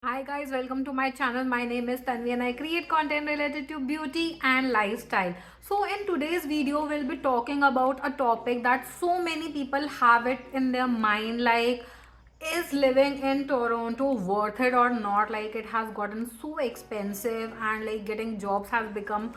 Hi guys, welcome to my channel. My name is Tanvi and I create content related to beauty and lifestyle. So in today's video, we'll be talking about a topic that so many people have it in their mind, like is living in Toronto worth it or not? Like it has gotten so expensive and like getting jobs has become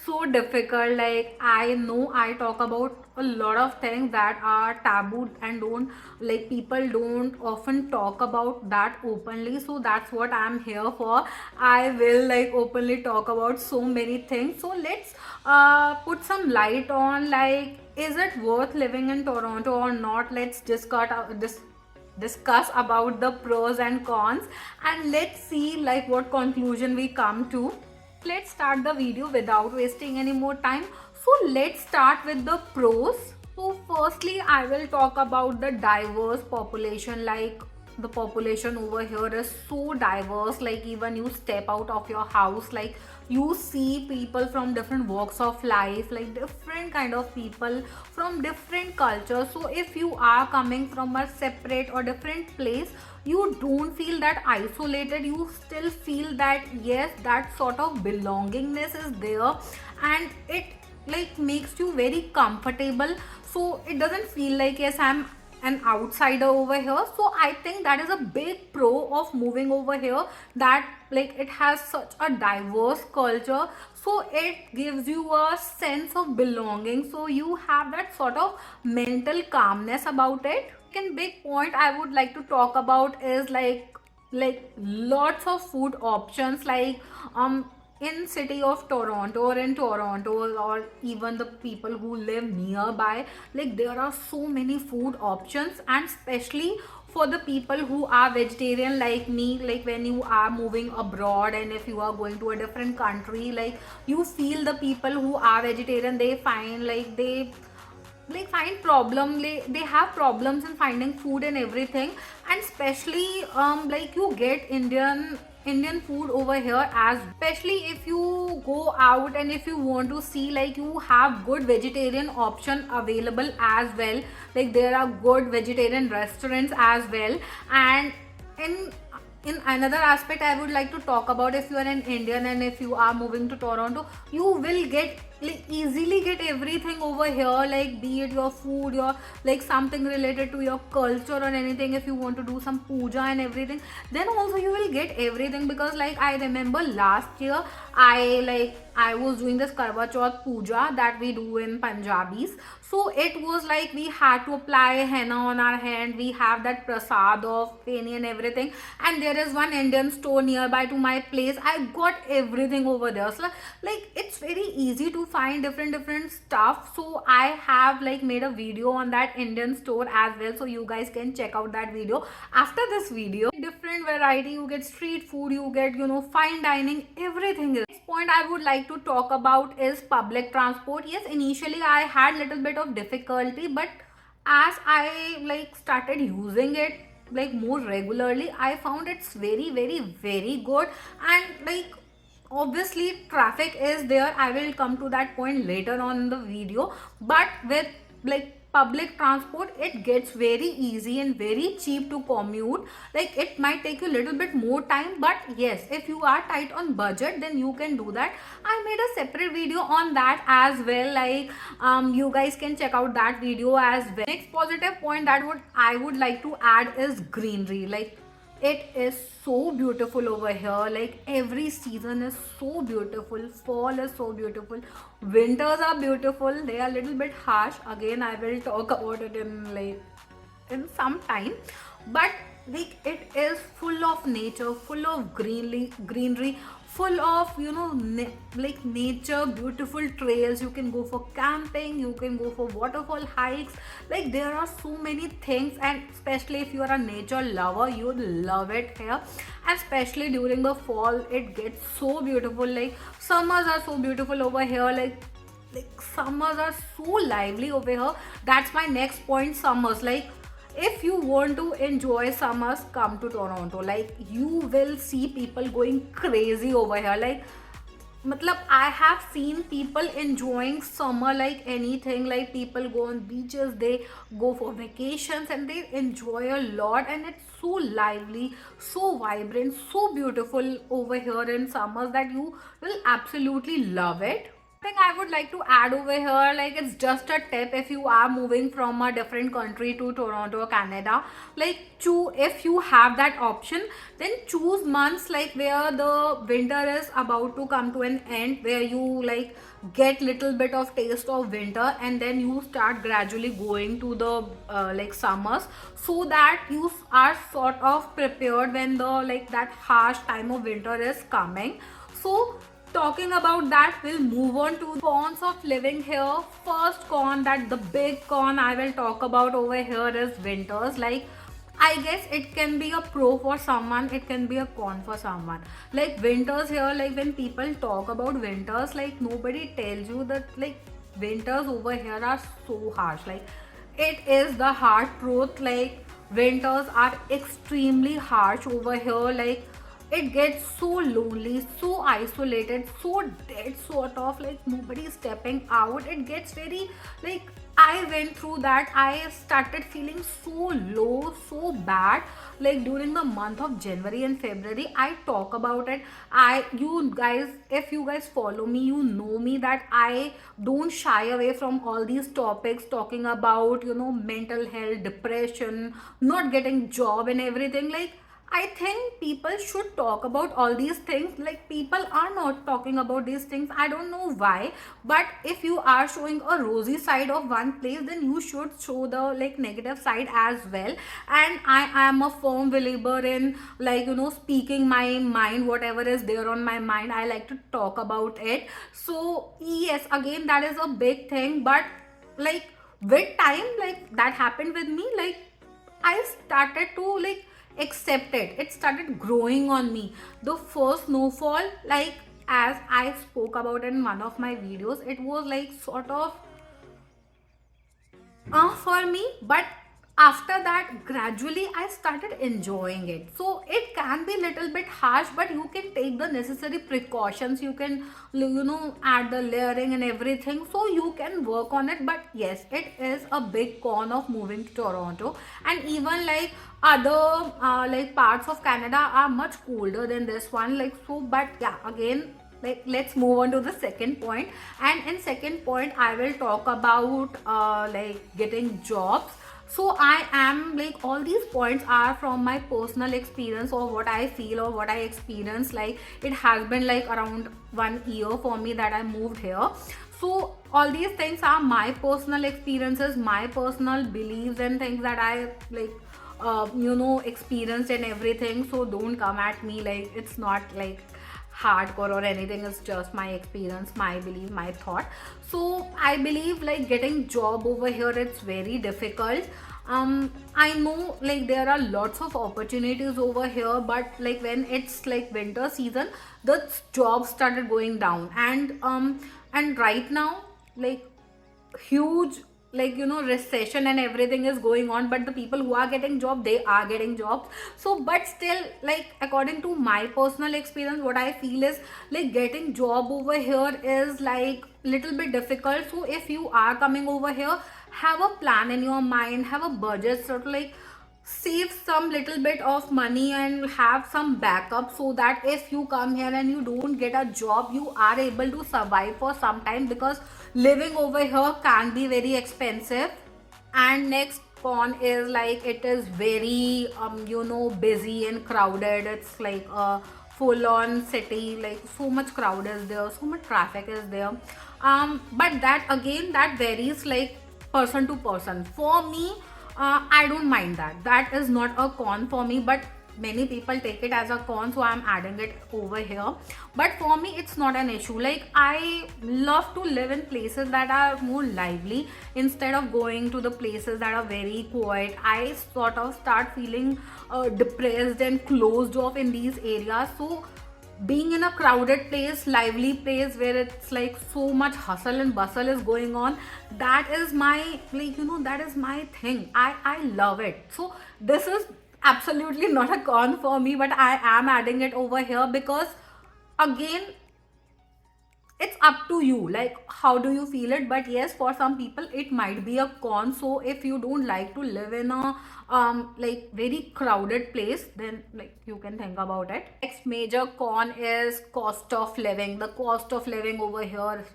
so difficult. Like I know I talk about a lot of things that are taboo and don't like people don't often talk about that openly, so that's what I'm here for. I will like openly talk about so many things. So let's put some light on, like is it worth living in Toronto or not? Let's discuss about the pros and cons, and let's see like what conclusion we come to. Let's start the video without wasting any more time. So let's start with the pros. So firstly, I will talk about the diverse population. Like the population over here is so diverse. Like even you step out of your house, like you see people from different walks of life, like different kind of people from different cultures. So if you are coming from a separate or different place, you don't feel that isolated. You still feel that yes, that sort of belongingness is there, and it like makes you very comfortable. So it doesn't feel like yes, I'm an outsider over here. So I think that is a big pro of moving over here, that like it has such a diverse culture, so it gives you a sense of belonging, so you have that sort of mental calmness about it. Second big point I would like to talk about is like lots of food options, like in city of Toronto or in Toronto, or even the people who live nearby, like there are so many food options, and especially for the people who are vegetarian like me, like when you are moving abroad and if you are going to a different country, like you feel the people who are vegetarian, they find like they find problem, they have problems in finding food and everything. And especially like you get Indian food over here, as especially if you go out and if you want to see, like you have good vegetarian option available as well. Like there are good vegetarian restaurants as well. And in another aspect I would like to talk about, if you are an Indian and if you are moving to Toronto, you will get like easily get everything over here, like be it your food, your like something related to your culture or anything. If you want to do some puja and everything, then also you will get everything. Because like I remember last year, I was doing this Karwa Chauth puja that we do in Punjabis. So it was like we had to apply henna on our hand. We have that prasad of feni and everything. And there is one Indian store nearby to my place. I got everything over there. So like it's very easy to find different stuff. So I have like made a video on that Indian store as well. So you guys can check out that video after this video. Different variety, you get street food, you get fine dining, everything is. Next point I would like to talk about is public transport. Yes, initially I had little bit of difficulty, but as I like started using it like more regularly, I found it's very good. And like obviously traffic is there, I will come to that point later on in the video. But with like public transport, it gets very easy and very cheap to commute. Like it might take you a little bit more time, but yes, if you are tight on budget, then you can do that. I made a separate video on that as well. Like you guys can check out that video as well. Next positive point that I would like to add is greenery. Like it is so beautiful over here. Like every season is so beautiful. Fall is so beautiful, winters are beautiful. They are a little bit harsh, again I will talk about it in some time. But like it is full of nature, full of greenery, full of like nature, beautiful trails. You can go for camping, you can go for waterfall hikes. Like there are so many things, and especially if you are a nature lover, you would love it here. And especially during the fall, it gets so beautiful. Like summers are so beautiful over here. Like summers are so lively over here. That's my next point, summers. Like if you want to enjoy summers, come to Toronto. Like you will see people going crazy over here. Like matlab I have seen people enjoying summer like anything. Like people go on beaches, they go for vacations, and they enjoy a lot, and it's so lively, so vibrant, so beautiful over here in summers that you will absolutely love it. Thing I would like to add over here, like it's just a tip if you are moving from a different country to Toronto, Canada. Like, if you have that option, then choose months like where the winter is about to come to an end, where you like get little bit of taste of winter, and then you start gradually going to the like summers, so that you are sort of prepared when the like that harsh time of winter is coming. So talking about that, we'll move on to cons of living here. First con, that the big con I will talk about over here is winters. Like, I guess it can be a pro for someone, it can be a con for someone. Like winters here, like when people talk about winters, like nobody tells you that like winters over here are so harsh. Like, it is the hard truth. Like, winters are extremely harsh over here. Like, it gets so lonely, so isolated, so dead, sort of like nobody is stepping out. It gets very like, I went through that. I started feeling so low, so bad. Like during the month of January and February, I talk about it. You guys, if you guys follow me, you know me that I don't shy away from all these topics, talking about, mental health, depression, not getting job and everything. Like, I think people should talk about all these things. Like, people are not talking about these things. I don't know why. But if you are showing a rosy side of one place, then you should show the like negative side as well. And I am a firm believer in like, speaking my mind, whatever is there on my mind. I like to talk about it. So yes, again, that is a big thing. But like with time, like that happened with me. Like, I started to like accept it. It started growing on me. The first snowfall, like as I spoke about in one of my videos, it was like sort of for me, but after that gradually I started enjoying it. So it can be little bit harsh, but you can take the necessary precautions. You can add the layering and everything, so you can work on it. But yes, it is a big con of moving to Toronto. And even like other like parts of Canada are much colder than this one. Like, so, but yeah, again, like let's move on to the second point. And in second point, I will talk about like getting jobs. So I am like, all these points are from my personal experience, or what I feel or what I experience. Like, it has been like around 1 year for me that I moved here. So all these things are my personal experiences, my personal beliefs and things that I like experienced and everything. So don't come at me like it's not like hardcore or anything. It's just my experience, my belief, my thought. So I believe like getting job over here, it's very difficult. I know like there are lots of opportunities over here, but like when it's like winter season, the jobs started going down. And right now, like huge like recession and everything is going on, but the people who are getting job, they are getting jobs. So but still, like according to my personal experience, what I feel is like getting job over here is like little bit difficult. So if you are coming over here, have a plan in your mind, have a budget, sort of like save some little bit of money and have some backup, so that if you come here and you don't get a job, you are able to survive for some time, because living over here can be very expensive. And next con is like it is very busy and crowded. It's like a full on city, like so much crowd is there, so much traffic is there. But that again, that varies like person to person. For me, I don't mind that. That is not a con for me, but many people take it as a con, so I'm adding it over here. But for me, it's not an issue. Like, I love to live in places that are more lively instead of going to the places that are very quiet. I sort of start feeling depressed and closed off in these areas. So being in a crowded place, lively place, where it's like so much hustle and bustle is going on, that is my like that is my thing. I love it. So this is absolutely not a con for me, but I am adding it over here because again, it's up to you, like how do you feel it. But yes, for some people it might be a con. So if you don't like to live in a like very crowded place, then like you can think about it. Next major con is cost of living. The cost of living over here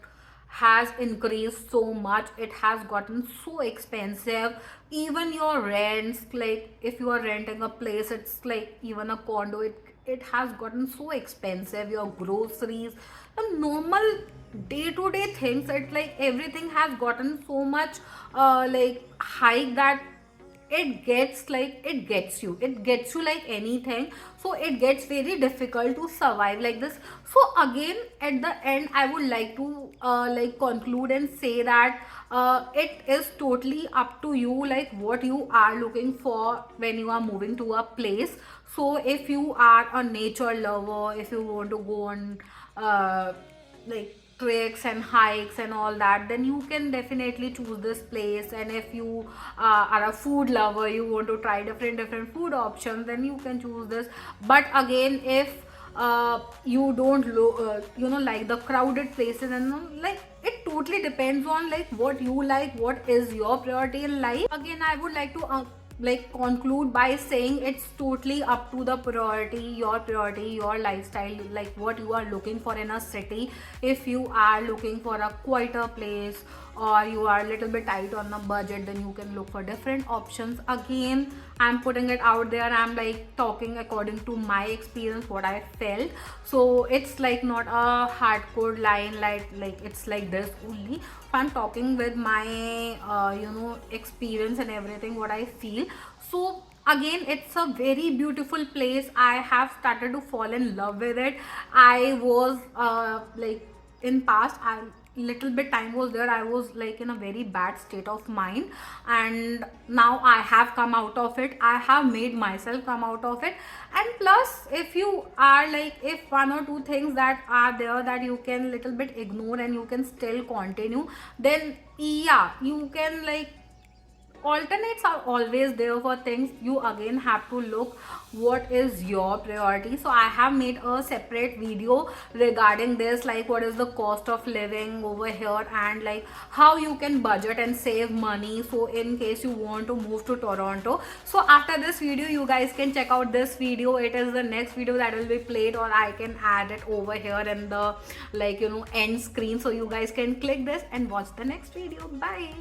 has increased so much. It has gotten so expensive. Even your rents, like if you are renting a place, it's like even a condo, it has gotten so expensive. Your groceries, the normal day-to-day things, it like everything has gotten so much like high that it gets you like anything. So it gets very difficult to survive like this. So again, at the end, I would like to like conclude and say that it is totally up to you, like what you are looking for when you are moving to a place. So if you are a nature lover, if you want to go on like treks and hikes and all that, then you can definitely choose this place. And if you are a food lover, you want to try different food options, then you can choose this. But again, if you don't like the crowded places, and like it totally depends on like what you like, what is your priority in life. Again, I would like to like conclude by saying it's totally up to the priority, your lifestyle, like what you are looking for in a city. If you are looking for a quieter place, or you are a little bit tight on the budget, then you can look for different options. Again, I'm putting it out there, I'm like talking according to my experience, what I felt. So it's like not a hardcore line, like it's like this only. I'm talking with my experience and everything, what I feel. So again, it's a very beautiful place. I have started to fall in love with it. I was like in past, I little bit time was there, I was like in a very bad state of mind, and now I have come out of it. I have made myself come out of it. And plus, if you are like, if one or two things that are there that you can little bit ignore and you can still continue, then yeah, you can like, alternates are always there for things. You again have to look what is your priority. So I have made a separate video regarding this, like what is the cost of living over here, and like how you can budget and save money, so in case you want to move to Toronto. So after this video, you guys can check out this video. It is the next video that will be played, or I can add it over here in the like end screen, so you guys can click this and watch the next video. Bye.